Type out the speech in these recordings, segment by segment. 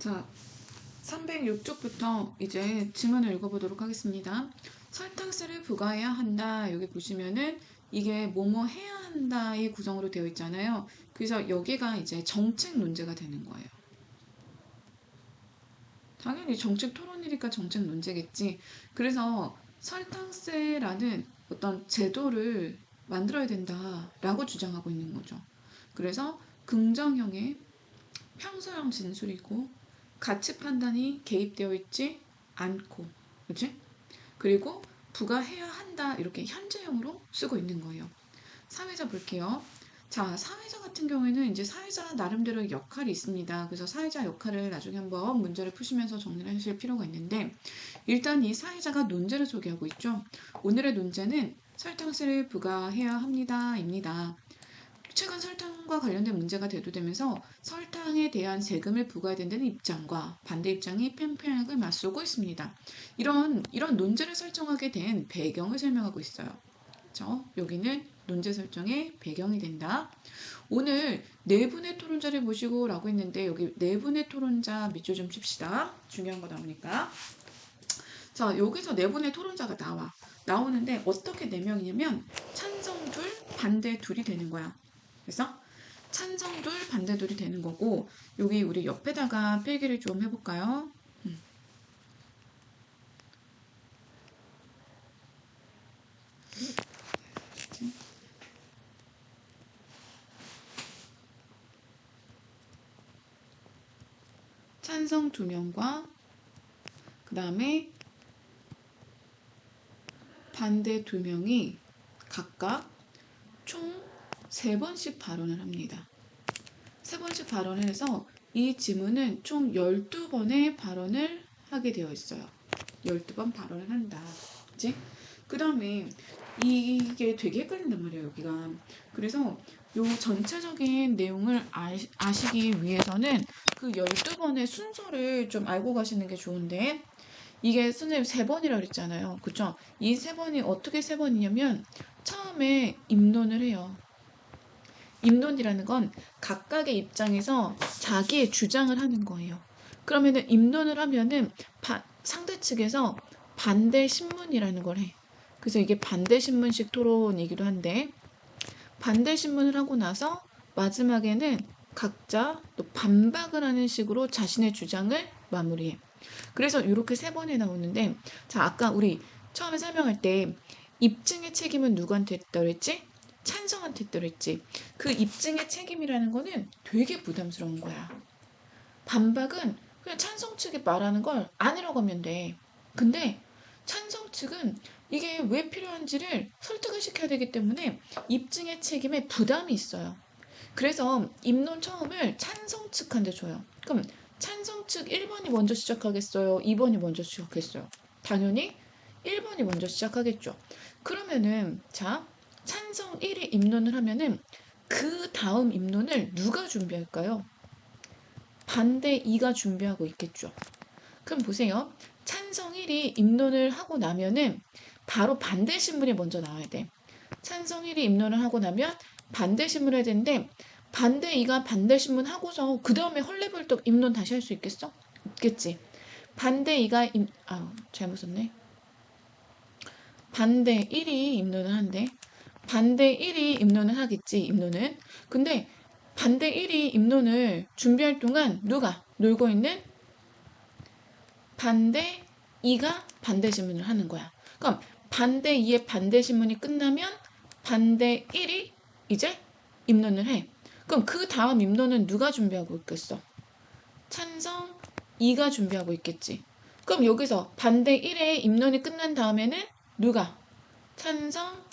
자, 306쪽부터 이제 지문을 읽어보도록 하겠습니다. 설탕세를 부과해야 한다. 여기 보시면은 이게 뭐뭐 해야 한다의 구성으로 되어 있잖아요. 그래서 여기가 이제 정책 논제가 되는 거예요. 당연히 정책 토론이니까 정책 논제겠지. 그래서 설탕세라는 어떤 제도를 만들어야 된다라고 주장하고 있는 거죠. 그래서 긍정형의 평소형 진술이고 가치 판단이 개입되어 있지 않고, 그치? 그리고 부과해야 한다 이렇게 현재형으로 쓰고 있는 거예요. 사회자 볼게요. 자, 사회자 같은 경우에는 이제 사회자 나름대로의 역할이 있습니다. 그래서 사회자 역할을 나중에 한번 문제를 푸시면서 정리를 하실 필요가 있는데, 일단 이 사회자가 논제를 소개하고 있죠. 오늘의 논제는 설탕세를 부과해야 합니다입니다. 최근 설탕과 관련된 문제가 대두되면서 설탕에 대한 세금을 부과해야 된다는 입장과 반대 입장이 팽팽하게 맞서고 있습니다. 이런 논제를 설정하게 된 배경을 설명하고 있어요. 그렇죠? 여기는 논제 설정의 배경이 된다. 오늘 네 분의 토론자를 모시고 라고 했는데 여기 네 분의 토론자 밑줄 좀 칩시다. 중요한 거 나오니까. 자, 여기서 네 분의 토론자가 나오는데 어떻게 네 명이냐면 찬성 둘, 반대 둘이 되는 거야. 그래서 찬성 둘, 반대 둘이 되는 거고, 여기 우리 옆에다가 필기를 좀 해볼까요? 찬성 2명과 그 다음에 반대 2명이 각각 총 3번씩 발언을 합니다. 3번씩 발언을 해서 이 지문은 총 12번의 발언을 하게 되어 있어요. 12번 발언을 한다. 그치? 그 다음에 이게 되게 헷갈린단 말이에요, 여기가. 그래서 요 전체적인 내용을 아시기 위해서는 그 12번의 순서를 좀 알고 가시는 게 좋은데, 이게 선생님 3번이라고 그랬잖아요. 그쵸? 이 3번이 어떻게 3번이냐면, 처음에 입론을 해요. 입론이라는 건 각각의 입장에서 자기의 주장을 하는 거예요. 그러면은 입론을 하면은 상대 측에서 반대 신문이라는 걸 해. 그래서 이게 반대 신문식 토론이기도 한데, 반대 신문을 하고 나서 마지막에는 각자 또 반박을 하는 식으로 자신의 주장을 마무리해. 그래서 이렇게 3번에 나오는데, 자, 아까 우리 처음에 설명할 때 입증의 책임은 누구한테 했다고 했지? 찬성한테 했다고 했지. 그 입증의 책임이라는 거는 되게 부담스러운 거야. 반박은 그냥 찬성 측이 말하는 걸 아니라고 하면 돼. 근데 찬성 측은 이게 왜 필요한지를 설득을 시켜야 되기 때문에 입증의 책임에 부담이 있어요. 그래서 입론 처음을 찬성 측한테 줘요. 그럼 찬성 측 1번이 먼저 시작하겠어요? 2번이 먼저 시작했어요? 당연히 1번이 먼저 시작하겠죠. 그러면은 자, 찬성 1이 입론을 하면은 그 다음 입론을 누가 준비할까요? 반대 2가 준비하고 있겠죠. 그럼 보세요. 찬성 1이 입론을 하고 나면은 바로 반대 신문이 먼저 나와야 돼. 찬성 1이 입론을 하고 나면 반대 신문을 해야 되는데, 반대 2가 반대 신문 하고서 그 다음에 헐레벌떡 입론 다시 할 수 있겠어? 없겠지. 반대 2가 잘못 썼네. 반대 1이 입론을 하는데, 반대 1이 입론을 하겠지, 입론은. 근데 반대 1이 입론을 준비할 동안 누가 놀고 있는 반대 2가 반대 신문을 하는 거야. 그럼 반대 2의 반대 신문이 끝나면 반대 1이 이제 입론을 해. 그럼 그 다음 입론은 누가 준비하고 있겠어? 찬성 2가 준비하고 있겠지. 그럼 여기서 반대 1의 입론이 끝난 다음에는 누가? 찬성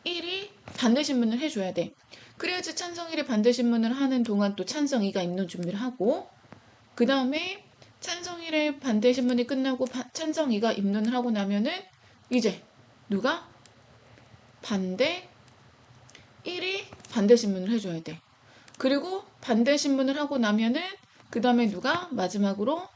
1이 반대 신문을 해줘야 돼. 그래야지 찬성 1이 반대 신문을 하는 동안 또 찬성 2가 입론 준비를 하고, 그 다음에 찬성 1의 반대 신문이 끝나고 찬성 2가 입론을 하고 나면은 이제 누가? 반대 1이 반대 신문을 해줘야 돼. 그리고 반대 신문을 하고 나면은 그 다음에 누가? 마지막으로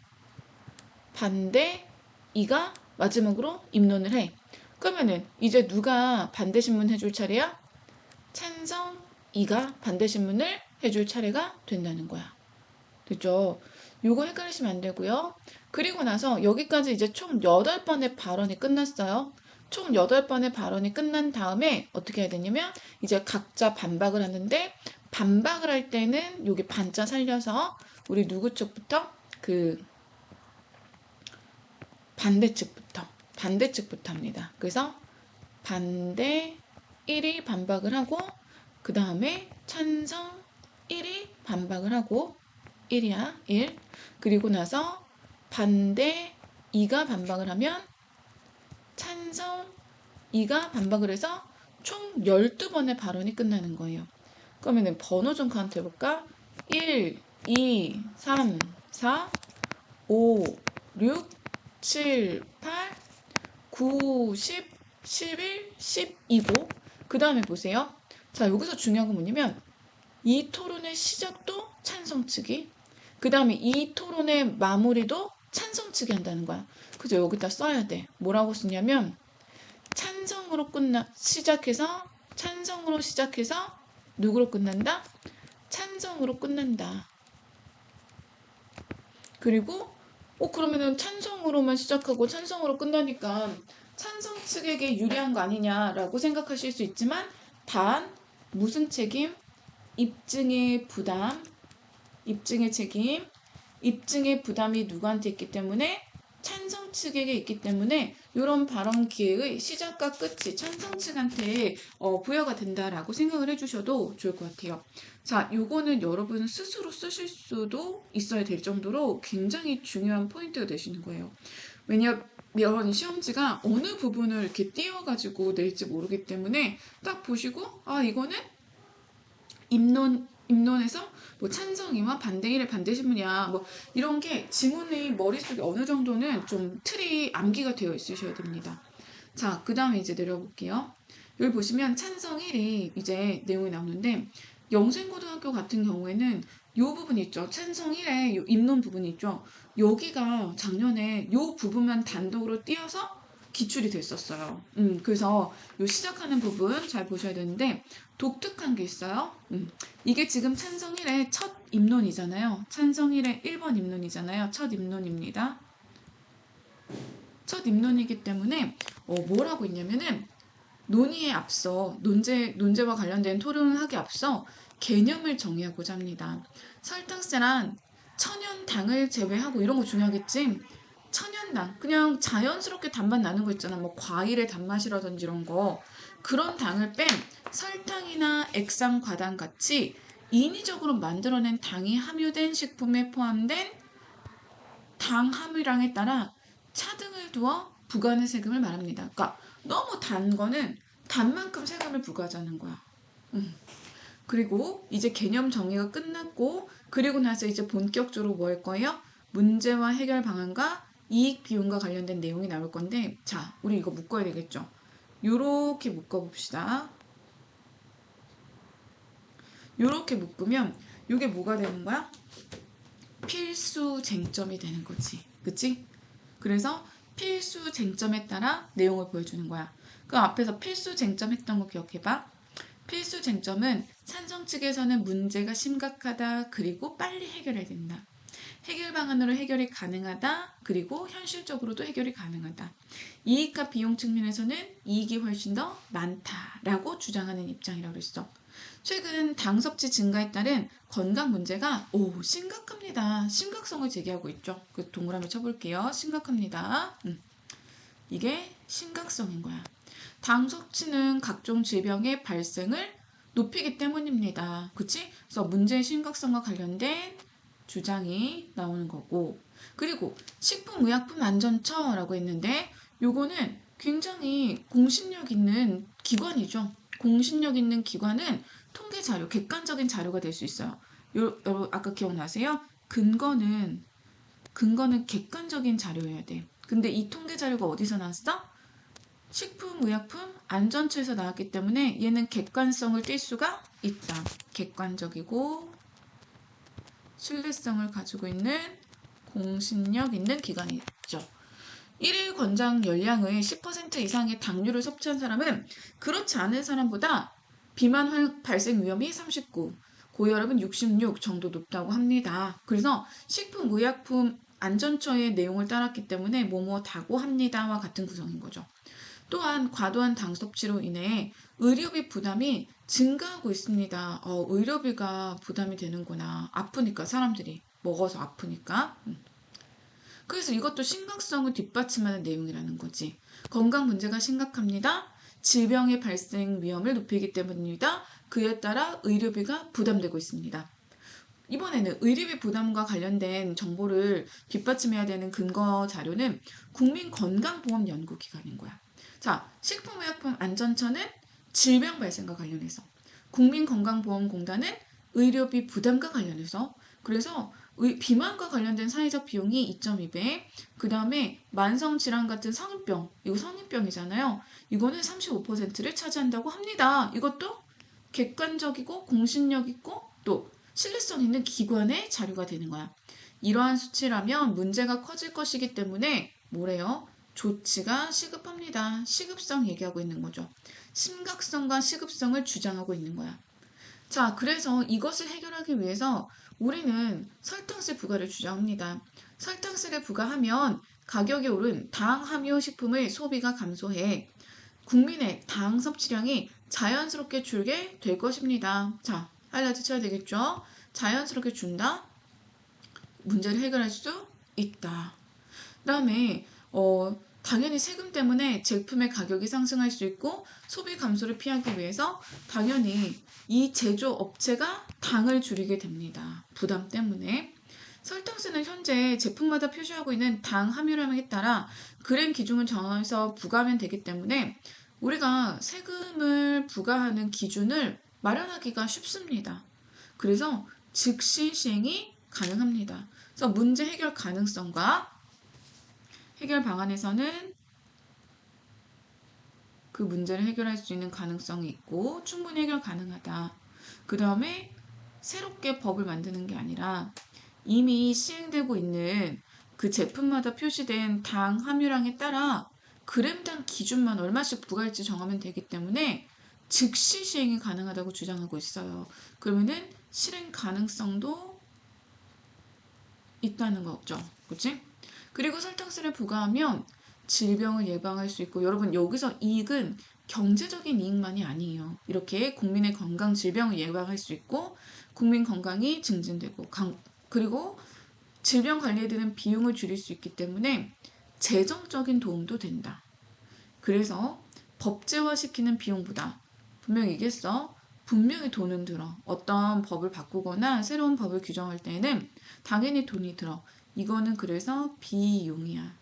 반대 2가 마지막으로 입론을 해. 그러면은 이제 누가 반대 신문 해줄 차례야? 찬성 2가 반대 신문을 해줄 차례가 된다는 거야. 됐죠? 요거 헷갈리시면 안 되고요. 그리고 나서 여기까지 이제 총 8번의 발언이 끝났어요. 총 8번의 발언이 끝난 다음에 어떻게 해야 되냐면 이제 각자 반박을 하는데 반박을 할 때는 여기 반자 살려서 우리 누구 쪽부터? 그 반대측부터 합니다. 그래서 반대 1이 반박을 하고 그 다음에 찬성 1이 반박을 하고 1이야 1. 그리고 나서 반대 2가 반박을 하면 찬성 2가 반박을 해서 총 12번의 발언이 끝나는 거예요. 그러면 번호 좀 카운트 해볼까? 1, 2, 3, 4, 5, 6, 7, 8, 9, 10, 11, 12고 그 다음에 보세요. 자, 여기서 중요한 건 뭐냐면 이 토론의 시작도 찬성 측이 그 다음에 이 토론의 마무리도 찬성 측이 한다는 거야. 그죠? 여기다 써야 돼. 뭐라고 쓰냐면 찬성으로 찬성으로 시작해서 누구로 끝난다? 찬성으로 끝난다. 그리고 그러면은 찬성으로만 시작하고 찬성으로 끝나니까 찬성 측에게 유리한 거 아니냐라고 생각하실 수 있지만 단 무슨 책임? 입증의 부담, 입증의 책임, 입증의 부담이 누구한테 있기 때문에 찬성 측에게 있기 때문에 이런 발언 기회의 시작과 끝이 찬성 측한테 부여가 된다라고 생각을 해주셔도 좋을 것 같아요. 자, 요거는 여러분 스스로 쓰실 수도 있어야 될 정도로 굉장히 중요한 포인트가 되시는 거예요. 왜냐면 시험지가 어느 부분을 이렇게 띄워가지고 낼지 모르기 때문에 딱 보시고 이거는 입론에서 뭐 찬성이와 반대일의 반대신문이야 뭐 이런 게 지문의 머릿속에 어느 정도는 좀 틀이 암기가 되어 있으셔야 됩니다. 자, 그 다음에 이제 내려볼게요. 여기 보시면 찬성 1이 이제 내용이 나오는데 영생고등학교 같은 경우에는 요 부분 있죠. 찬성 1의 요 입론 부분이 있죠. 여기가 작년에 요 부분만 단독으로 띄어서 기출이 됐었어요. 그래서 요 시작하는 부분 잘 보셔야 되는데 독특한 게 있어요. 이게 지금 찬성 1의 첫 입론이잖아요. 찬성 1의 1번 입론이잖아요. 첫 입론입니다. 첫 입론이기 때문에 뭐라고 있냐면은 논의에 앞서 논제와 관련된 토론을 하기 앞서 개념을 정의하고자 합니다. 설탕세란 천연당을 제외하고 이런 거 중요하겠지. 천연당 그냥 자연스럽게 단맛 나는 거 있잖아. 뭐 과일의 단맛이라든지 이런 거 그런 당을 뺀 설탕이나 액상 과당 같이 인위적으로 만들어낸 당이 함유된 식품에 포함된 당 함유량에 따라 차등을 두어 부과하는 세금을 말합니다. 그러니까 너무 단 거는 단만큼 세금을 부과하자는 거야. 그리고 이제 개념 정의가 끝났고 그리고 나서 이제 본격적으로 뭐 할 거예요? 문제와 해결 방안과 이익 비용과 관련된 내용이 나올 건데 자, 우리 이거 묶어야 되겠죠? 요렇게 묶어봅시다. 요렇게 묶으면 이게 뭐가 되는 거야? 필수 쟁점이 되는 거지. 그치? 그래서 필수 쟁점에 따라 내용을 보여주는 거야. 그 앞에서 필수 쟁점 했던 거 기억해봐. 필수 쟁점은 찬성 측에서는 문제가 심각하다. 그리고 빨리 해결해야 된다. 해결 방안으로 해결이 가능하다. 그리고 현실적으로도 해결이 가능하다. 이익과 비용 측면에서는 이익이 훨씬 더 많다라고 주장하는 입장이라고 그랬어. 최근 당 섭취 증가에 따른 건강 문제가 심각합니다. 심각성을 제기하고 있죠. 그 동그라미 쳐볼게요. 심각합니다. 이게 심각성인 거야. 당 섭취는 각종 질병의 발생을 높이기 때문입니다. 그치? 그래서 문제의 심각성과 관련된 주장이 나오는 거고 그리고 식품의약품안전처라고 했는데 요거는 굉장히 공신력 있는 기관이죠. 공신력 있는 기관은 통계 자료, 객관적인 자료가 될 수 있어요. 여러분 아까 기억나세요? 근거는 객관적인 자료여야 돼. 근데 이 통계 자료가 어디서 나왔어? 식품의약품안전처에서 나왔기 때문에 얘는 객관성을 띌 수가 있다. 객관적이고 신뢰성을 가지고 있는 공신력 있는 기관이죠. 1일 권장 열량의 10% 이상의 당류를 섭취한 사람은 그렇지 않은 사람보다 비만 발생 위험이 39, 고혈압은 66 정도 높다고 합니다. 그래서 식품의약품 안전처의 내용을 따랐기 때문에 뭐뭐다고 합니다와 같은 구성인 거죠. 또한 과도한 당 섭취로 인해 의료비 부담이 증가하고 있습니다. 의료비가 부담이 되는구나. 아프니까 사람들이 먹어서 아프니까. 그래서 이것도 심각성을 뒷받침하는 내용이라는 거지. 건강 문제가 심각합니다. 질병의 발생 위험을 높이기 때문입니다. 그에 따라 의료비가 부담되고 있습니다. 이번에는 의료비 부담과 관련된 정보를 뒷받침해야 되는 근거 자료는 국민건강보험연구기관인 거야. 자, 식품의약품 안전처는 질병 발생과 관련해서, 국민건강보험공단은 의료비 부담과 관련해서, 그래서 비만과 관련된 사회적 비용이 2.2배, 그 다음에 만성질환 같은 성인병, 이거 성인병이잖아요. 이거는 35%를 차지한다고 합니다. 이것도 객관적이고 공신력 있고 또 신뢰성 있는 기관의 자료가 되는 거야. 이러한 수치라면 문제가 커질 것이기 때문에 뭐래요? 조치가 시급합니다. 시급성 얘기하고 있는 거죠. 심각성과 시급성을 주장하고 있는 거야. 자, 그래서 이것을 해결하기 위해서 우리는 설탕세 부과를 주장합니다. 설탕세를 부과하면 가격이 오른 당 함유 식품의 소비가 감소해 국민의 당 섭취량이 자연스럽게 줄게 될 것입니다. 자, 하이라이트 쳐야 되겠죠? 자연스럽게 준다. 문제를 해결할 수 있다. 그다음에 당연히 세금 때문에 제품의 가격이 상승할 수 있고 소비 감소를 피하기 위해서 당연히 이 제조업체가 당을 줄이게 됩니다. 부담 때문에. 설탕세는 현재 제품마다 표시하고 있는 당 함유량에 따라 그램 기준을 정해서 부과하면 되기 때문에 우리가 세금을 부과하는 기준을 마련하기가 쉽습니다. 그래서 즉시 시행이 가능합니다. 그래서 문제 해결 가능성과 해결 방안에서는 그 문제를 해결할 수 있는 가능성이 있고 충분히 해결 가능하다. 그 다음에 새롭게 법을 만드는 게 아니라 이미 시행되고 있는 그 제품마다 표시된 당 함유량에 따라 그램당 기준만 얼마씩 부과할지 정하면 되기 때문에 즉시 시행이 가능하다고 주장하고 있어요. 그러면은 실행 가능성도 있다는 거죠. 그치? 그리고 설탕세를 부과하면 질병을 예방할 수 있고 여러분 여기서 이익은 경제적인 이익만이 아니에요. 이렇게 국민의 건강 질병을 예방할 수 있고 국민 건강이 증진되고 그리고 질병 관리에 드는 비용을 줄일 수 있기 때문에 재정적인 도움도 된다. 그래서 법제화시키는 비용보다 분명히 얘기했어. 분명히 돈은 들어. 어떤 법을 바꾸거나 새로운 법을 규정할 때는 당연히 돈이 들어. 이거는 그래서 비용이야.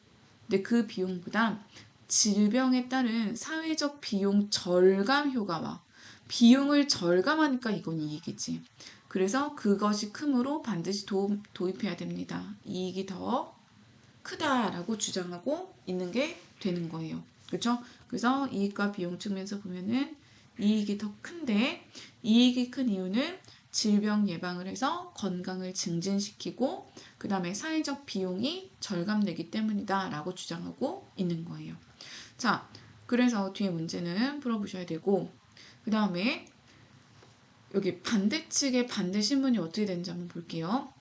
근데 그 비용보다 질병에 따른 사회적 비용 절감 효과와 비용을 절감하니까 이건 이익이지. 그래서 그것이 크므로 반드시 도입해야 됩니다. 이익이 더 크다라고 주장하고 있는 게 되는 거예요. 그렇죠? 그래서 이익과 비용 측면에서 보면은 이익이 더 큰데 이익이 큰 이유는 질병 예방을 해서 건강을 증진시키고 그 다음에 사회적 비용이 절감되기 때문이다 라고 주장하고 있는 거예요. 자, 그래서 뒤에 문제는 풀어보셔야 되고 그 다음에 여기 반대측의 반대 신문이 어떻게 되는지 한번 볼게요.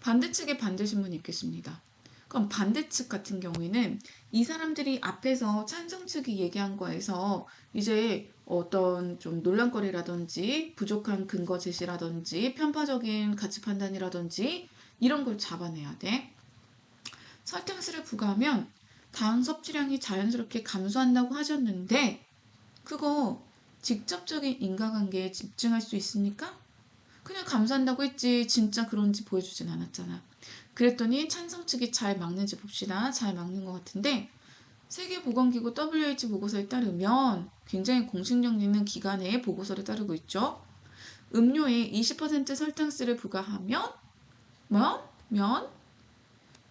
반대측의 반대 신문이 있겠습니다. 그럼 반대측 같은 경우에는 이 사람들이 앞에서 찬성 측이 얘기한 거에서 이제 어떤 좀 논란거리라든지 부족한 근거 제시라든지 편파적인 가치 판단이라든지 이런 걸 잡아내야 돼. 설탕수를 부과하면 당 섭취량이 자연스럽게 감소한다고 하셨는데 그거 직접적인 인과관계에 집중할 수 있습니까? 그냥 감소한다고 했지 진짜 그런지 보여주진 않았잖아. 그랬더니 찬성 측이 잘 막는지 봅시다. 잘 막는 것 같은데 세계보건기구 WHO 보고서에 따르면 굉장히 공신력 있는 기관의 보고서를 따르고 있죠. 음료에 20% 설탕수를 부과하면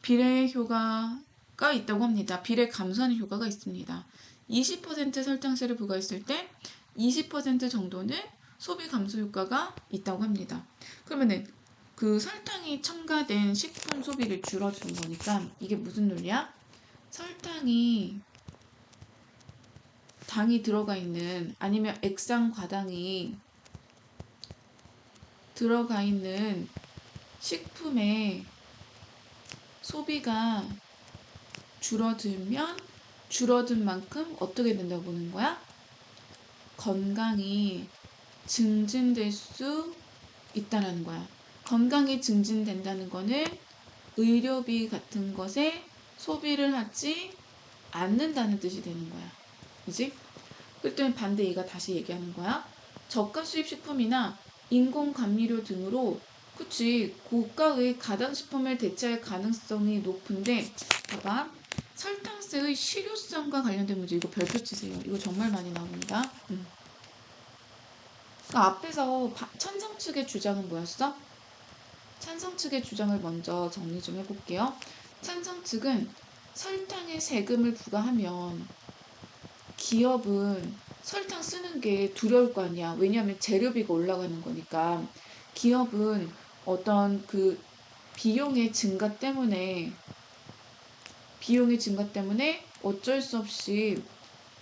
비례 효과가 있다고 합니다. 비례 감소하는 효과가 있습니다. 20% 설탕수를 부과했을 때 20% 정도는 소비 감소 효과가 있다고 합니다. 그러면은 그 설탕이 첨가된 식품 소비를 줄여주는 거니까 이게 무슨 논리야? 설탕이 당이 들어가 있는 아니면 액상 과당이 들어가 있는 식품의 소비가 줄어들면 줄어든 만큼 어떻게 된다고 보는 거야? 건강이 증진될 수 있다라는 거야. 건강이 증진된다는 거는 의료비 같은 것에 소비를 하지 않는다는 뜻이 되는 거야. 그지? 그랬더니 반대 얘가 다시 얘기하는 거야. 저가 수입 식품이나 인공 감미료 등으로 그치 고가의 가당식품을 대체할 가능성이 높은데 봐봐. 설탕세의 실효성과 관련된 문제 이거 별표 치세요. 이거 정말 많이 나옵니다. 그러니까 앞에서 찬성 측의 주장은 뭐였어? 찬성 측의 주장을 먼저 정리 좀 해볼게요. 찬성 측은 설탕에 세금을 부과하면 기업은 설탕 쓰는 게 두려울 거 아니야. 왜냐하면 재료비가 올라가는 거니까. 기업은 어떤 그 비용의 증가 때문에 어쩔 수 없이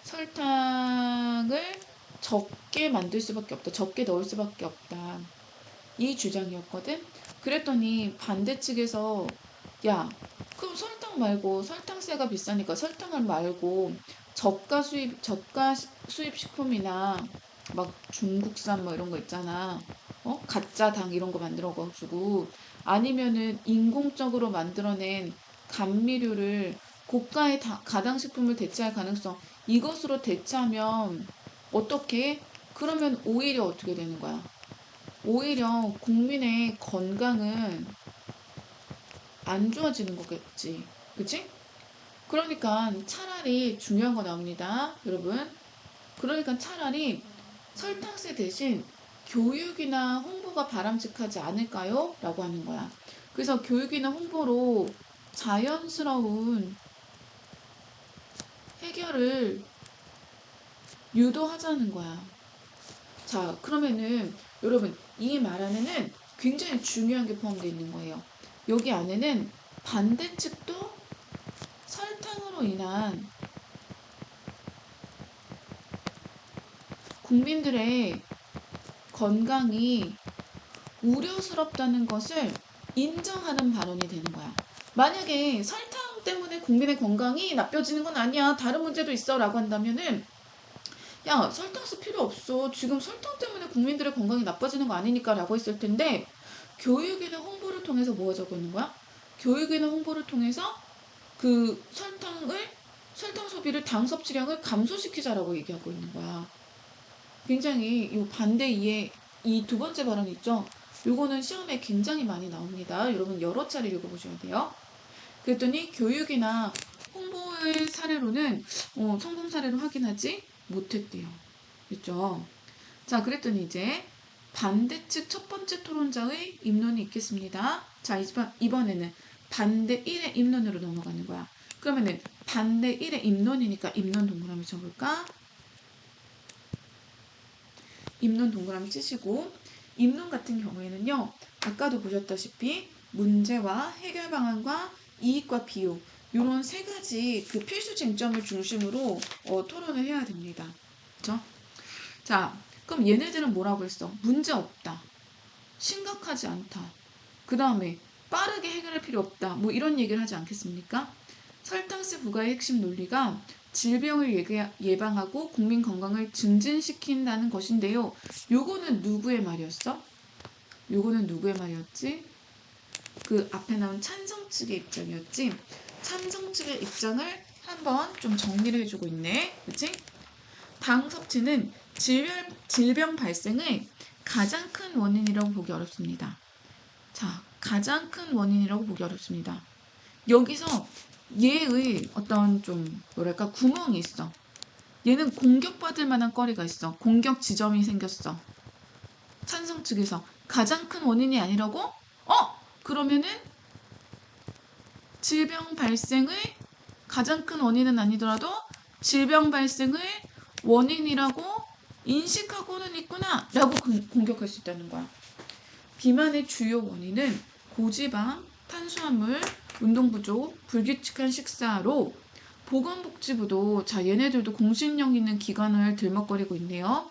설탕을 적게 만들 수밖에 없다. 적게 넣을 수밖에 없다. 이 주장이었거든. 그랬더니 반대 측에서 야, 그럼 설탕 말고 설탕세가 비싸니까 설탕을 말고 저가 수입 식품이나 막 중국산 뭐 이런 거 있잖아. 가짜 당 이런 거 만들어 가지고 아니면은 인공적으로 만들어낸 감미료를 고가의 가당식품을 대체할 가능성 이것으로 대체하면 어떻게? 그러면 오히려 어떻게 되는 거야? 오히려 국민의 건강은 안 좋아지는 거겠지. 그치? 그러니까 차라리 중요한 거 나옵니다. 여러분. 그러니까 차라리 설탕세 대신 교육이나 홍보가 바람직하지 않을까요? 라고 하는 거야. 그래서 교육이나 홍보로 자연스러운 해결을 유도하자는 거야. 자, 그러면은 여러분 이 말 안에는 굉장히 중요한 게 포함되어 있는 거예요. 여기 안에는 반대측도 설탕으로 인한 국민들의 건강이 우려스럽다는 것을 인정하는 발언이 되는 거야. 만약에 설탕 때문에 국민의 건강이 나빠지는 건 아니야. 다른 문제도 있어. 라고 한다면은 야, 설탕수 필요 없어. 지금 설탕 때문에 국민들의 건강이 나빠지는 거 아니니까 라고 했을 텐데 교육이나 홍보를 통해서 뭐가 적고 있는 거야? 교육이나 홍보를 통해서 그 설탕 소비를 당 섭취량을 감소시키자라고 얘기하고 있는 거야. 굉장히 이 반대 이해 이 두 번째 발언 있죠? 요거는 시험에 굉장히 많이 나옵니다. 여러분 여러 차례 읽어보셔야 돼요. 그랬더니 교육이나 홍보의 사례로는 성공 사례로 확인하지 못했대요. 그렇죠? 자, 그랬더니 이제 반대측 첫 번째 토론자의 입론이 있겠습니다. 자, 이번에는 반대 1의 입론으로 넘어가는 거야. 그러면은 반대 1의 입론이니까 입론 동그라미 쳐볼까? 입론 동그라미 치시고 입론 같은 경우에는요. 아까도 보셨다시피 문제와 해결 방안과 이익과 비용 이런 세 가지 그 필수 쟁점을 중심으로 토론을 해야 됩니다. 그렇죠? 자, 그럼 얘네들은 뭐라고 했어? 문제 없다. 심각하지 않다. 그 다음에 빠르게 해결할 필요 없다. 뭐 이런 얘기를 하지 않겠습니까? 설탕세 부과의 핵심 논리가 질병을 예방하고 국민 건강을 증진시킨다는 것인데요. 요거는 누구의 말이었어? 요거는 누구의 말이었지? 그 앞에 나온 찬성 측의 입장이었지? 찬성 측의 입장을 한번 좀 정리를 해주고 있네. 그치? 당 섭취는 질병 발생의 가장 큰 원인이라고 보기 어렵습니다. 자, 가장 큰 원인이라고 보기 어렵습니다. 여기서 얘의 어떤 좀 뭐랄까 구멍이 있어. 얘는 공격받을 만한 거리가 있어. 공격 지점이 생겼어. 찬성 측에서 가장 큰 원인이 아니라고? 그러면은 질병 발생의 가장 큰 원인은 아니더라도 질병 발생의 원인이라고 인식하고는 있구나 라고 공격할 수 있다는 거야. 비만의 주요 원인은 고지방, 탄수화물, 운동 부족, 불규칙한 식사로 보건복지부도 자 얘네들도 공신력 있는 기관을 들먹거리고 있네요.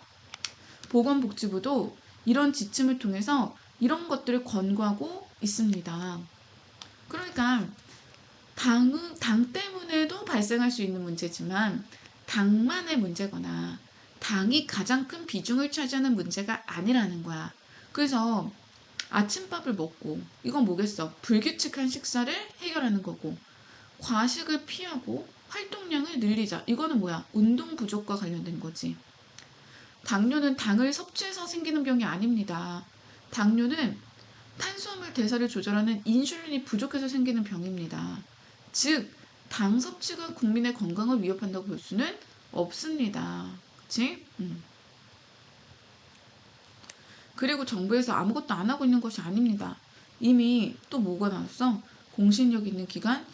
보건복지부도 이런 지침을 통해서 이런 것들을 권고하고 있습니다. 그러니까 당 때문에도 발생할 수 있는 문제지만 당만의 문제거나 당이 가장 큰 비중을 차지하는 문제가 아니라는 거야. 그래서 아침밥을 먹고 이건 뭐겠어? 불규칙한 식사를 해결하는 거고 과식을 피하고 활동량을 늘리자. 이거는 뭐야? 운동 부족과 관련된 거지. 당뇨는 당을 섭취해서 생기는 병이 아닙니다. 당뇨는 탄수화물 대사를 조절하는 인슐린이 부족해서 생기는 병입니다. 즉, 당 섭취가 국민의 건강을 위협한다고 볼 수는 없습니다. 그치? 그리고 정부에서 아무것도 안 하고 있는 것이 아닙니다. 이미 또 뭐가 나왔어? 공신력 있는 기관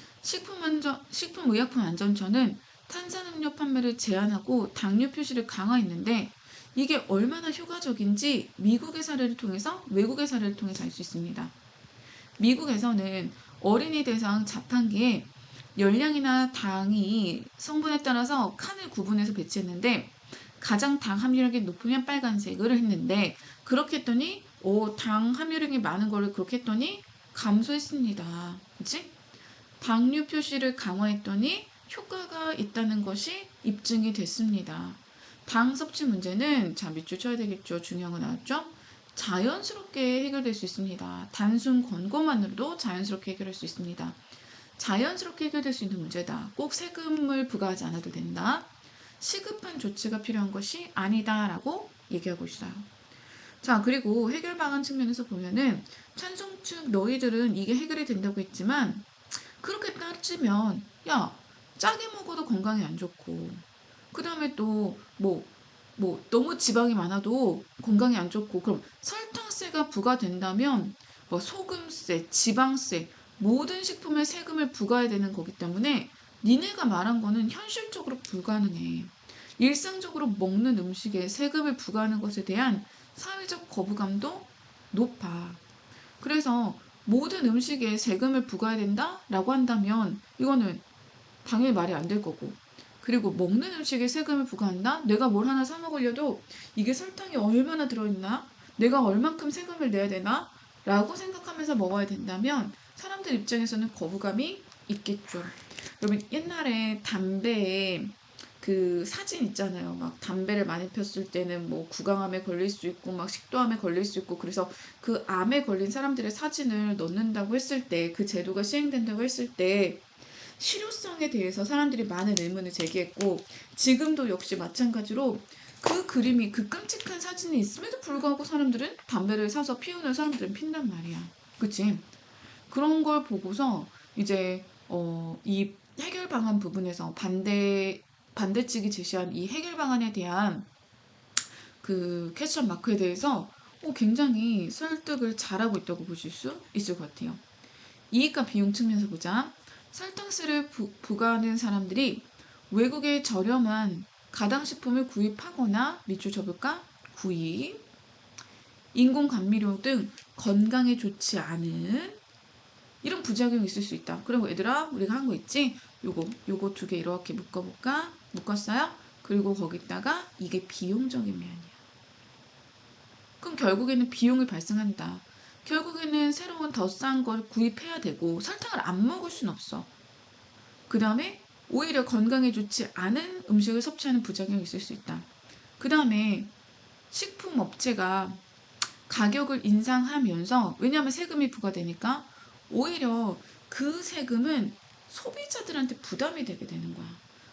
식품의약품안전처는 탄산음료 판매를 제한하고 당류 표시를 강화했는데 이게 얼마나 효과적인지 미국의 사례를 통해서 외국의 사례를 통해서 알 수 있습니다. 미국에서는 어린이 대상 자판기에 열량이나 당이 성분에 따라서 칸을 구분해서 배치했는데 가장 당 함유량이 높으면 빨간색을 했는데 그렇게 했더니 당 함유량이 많은 거를 그렇게 했더니 감소했습니다. 그치? 당류 표시를 강화했더니 효과가 있다는 것이 입증이 됐습니다. 당 섭취 문제는 자 밑줄 쳐야 되겠죠. 중요한 거 나왔죠? 자연스럽게 해결될 수 있습니다. 단순 권고만으로도 자연스럽게 해결할 수 있습니다. 자연스럽게 해결될 수 있는 문제다. 꼭 세금을 부과하지 않아도 된다. 시급한 조치가 필요한 것이 아니다라고 얘기하고 있어요. 자, 그리고 해결 방안 측면에서 보면은 찬성 측 너희들은 이게 해결이 된다고 했지만 그렇게 따지면 야, 짜게 먹어도 건강에 안 좋고 그 다음에 또 너무 지방이 많아도 건강에 안 좋고 그럼 설탕세가 부과된다면 뭐 소금세, 지방세 모든 식품에 세금을 부과해야 되는 거기 때문에 니네가 말한 거는 현실적으로 불가능해. 일상적으로 먹는 음식에 세금을 부과하는 것에 대한 사회적 거부감도 높아. 그래서 모든 음식에 세금을 부과해야 된다라고 한다면 이거는 당연히 말이 안 될 거고 그리고 먹는 음식에 세금을 부과한다? 내가 뭘 하나 사 먹으려도 이게 설탕이 얼마나 들어있나? 내가 얼만큼 세금을 내야 되나? 라고 생각하면서 먹어야 된다면 사람들 입장에서는 거부감이 있겠죠. 여러분 옛날에 담배에 그 사진 있잖아요. 막 담배를 많이 폈을 때는 뭐 구강암에 걸릴 수 있고 막 식도암에 걸릴 수 있고 그래서 그 암에 걸린 사람들의 사진을 넣는다고 했을 때 그 제도가 시행된다고 했을 때 실효성에 대해서 사람들이 많은 의문을 제기했고 지금도 역시 마찬가지로 그 그림이 그 끔찍한 사진이 있음에도 불구하고 사람들은 담배를 사서 피우는 사람들은 핀단 말이야. 그치? 그런 걸 보고서 이제 이 해결 방안 부분에서 반대 측이 제시한 이 해결 방안에 대한 그 퀘스천 마크에 대해서 굉장히 설득을 잘하고 있다고 보실 수 있을 것 같아요. 이익과 비용 측면에서 보자. 설탕세를 부과하는 사람들이 외국의 저렴한 가당식품을 구입하거나 밑줄 쳐볼까? 구입, 인공감미료 등 건강에 좋지 않은 이런 부작용이 있을 수 있다. 그리고 얘들아 우리가 한 거 있지? 요거 두 개 이렇게 묶어볼까? 묶었어요? 그리고 거기다가 이게 비용적인 면이야. 그럼 결국에는 비용이 발생한다. 결국에는 새로운 더 싼 걸 구입해야 되고 설탕을 안 먹을 순 없어. 그 다음에 오히려 건강에 좋지 않은 음식을 섭취하는 부작용이 있을 수 있다. 그 다음에 식품업체가 가격을 인상하면서 왜냐하면 세금이 부과되니까 오히려 그 세금은 소비자들한테 부담이 되게 되는 거야.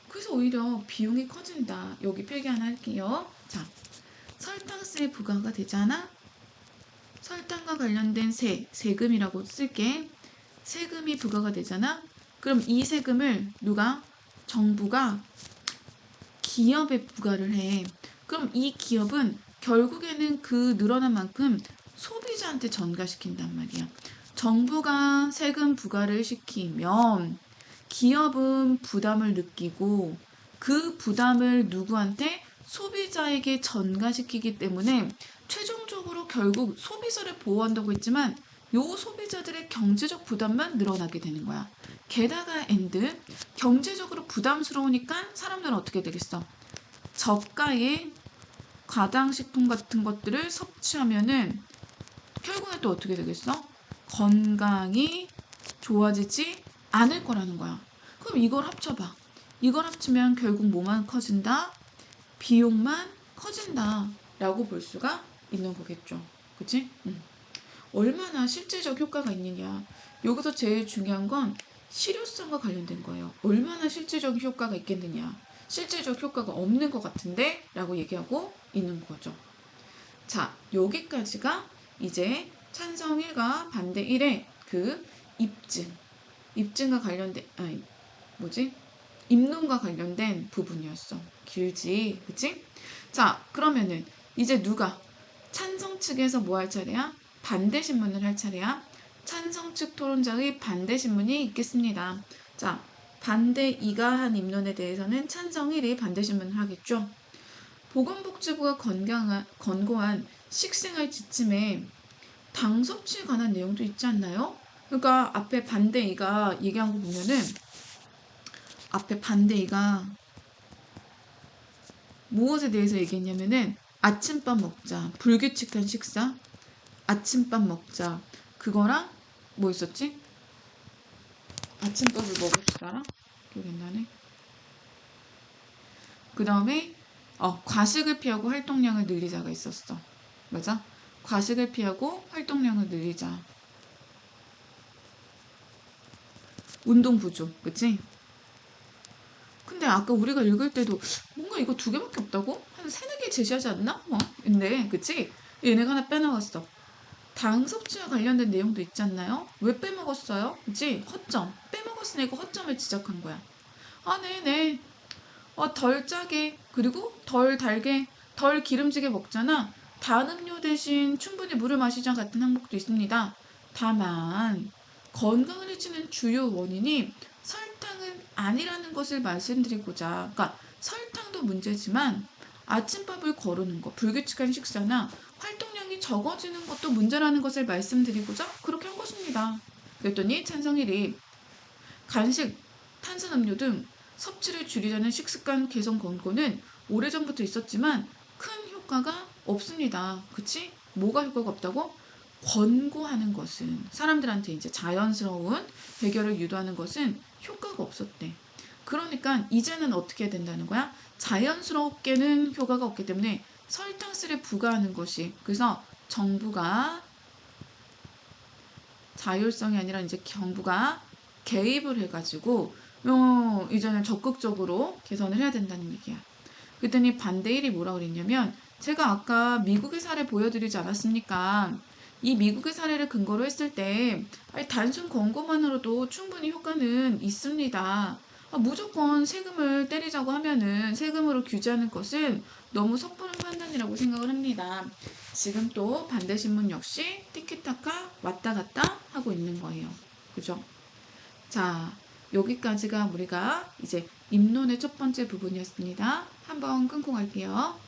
그래서 오히려 비용이 커진다. 여기 필기 하나 할게요. 자, 설탕세 부과가 되잖아. 설탕과 관련된 세금이라고 쓸게. 세금이 부과가 되잖아. 그럼 이 세금을 정부가 기업에 부과를 해. 그럼 이 기업은 결국에는 그 늘어난 만큼 소비자한테 전가시킨단 말이야. 정부가 세금 부과를 시키면 기업은 부담을 느끼고 그 부담을 누구한테? 소비자에게 전가시키기 때문에 최종적으로 결국 소비자를 보호한다고 했지만 요 소비자들의 경제적 부담만 늘어나게 되는 거야. 게다가 경제적으로 부담스러우니까 사람들은 어떻게 되겠어? 저가의 가당식품 같은 것들을 섭취하면은 결국엔 또 어떻게 되겠어? 건강이 좋아지지 않을 거라는 거야. 그럼 이걸 합쳐봐. 이걸 합치면 결국 뭐만 커진다? 비용만 커진다 라고 볼 수가 있는 거겠죠. 그치? 얼마나 실질적 효과가 있느냐. 여기서 제일 중요한 건 실효성과 관련된 거예요. 얼마나 실질적 효과가 있겠느냐. 실질적 효과가 없는 것 같은데 라고 얘기하고 있는 거죠. 자, 여기까지가 이제 찬성 1과 반대 1의 그 입증과 관련된, 입론과 관련된 부분이었어. 길지, 그치? 자, 그러면은 이제 누가 찬성 측에서 뭐 할 차례야? 반대 신문을 할 차례야. 찬성 측 토론자의 반대 신문이 있겠습니다. 자, 반대 2가 한 입론에 대해서는 찬성 1이 반대 신문을 하겠죠. 보건복지부가 권고한 식생활 지침에 당 섭취에 관한 내용도 있지 않나요? 그러니까 앞에 반대 2가 얘기한 거 보면은 앞에 반대 2가 무엇에 대해서 얘기했냐면은 아침밥 먹자, 불규칙한 식사, 아침밥 먹자. 그거랑 뭐 있었지? 아침밥을 먹읍시다랑 기억이 안 나네. 그 다음에 과식을 피하고 활동량을 늘리자가 있었어. 맞아? 과식을 피하고 활동량을 늘리자. 운동 부족, 그치? 근데 아까 우리가 읽을 때도 뭔가 이거 2개밖에 없다고? 한 3-4개 제시하지 않나? 근데 그치? 얘네가 하나 빼나갔어. 당 섭취와 관련된 내용도 있지 않나요? 왜 빼먹었어요? 그치? 허점. 빼먹었으니까 허점을 지적한 거야. 아, 네네. 덜 짜게, 그리고 덜 달게, 덜 기름지게 먹잖아. 단 음료 대신 충분히 물을 마시자 같은 항목도 있습니다. 다만 건강을 해치는 주요 원인이 설탕은 아니라는 것을 말씀드리고자, 그러니까 설탕도 문제지만 아침밥을 거르는 것, 불규칙한 식사나 활동량이 적어지는 것도 문제라는 것을 말씀드리고자 그렇게 한 것입니다. 그랬더니 찬성 1이 간식, 탄산음료 등 섭취를 줄이자는 식습관 개선 권고는 오래전부터 있었지만 큰 효과가 없습니다. 그치? 뭐가 효과가 없다고? 권고하는 것은, 사람들한테 이제 자연스러운 해결을 유도하는 것은 효과가 없었대. 그러니까 이제는 어떻게 해야 된다는 거야? 자연스럽게는 효과가 없기 때문에 설탕세를 부과하는 것이, 그래서 정부가 자율성이 아니라 이제 정부가 개입을 해가지고 이제는 적극적으로 개선을 해야 된다는 얘기야. 그랬더니 반대 1이 뭐라 그랬냐면, 제가 아까 미국의 사례 보여드리지 않았습니까? 이 미국의 사례를 근거로 했을 때 단순 권고만으로도 충분히 효과는 있습니다. 무조건 세금을 때리자고 하면은 세금으로 규제하는 것은 너무 섣부른 판단이라고 생각을 합니다. 지금 또 반대 신문 역시 티키타카 왔다 갔다 하고 있는 거예요. 그죠? 자, 여기까지가 우리가 이제 입론의 첫 번째 부분이었습니다. 한번 끊고 갈게요.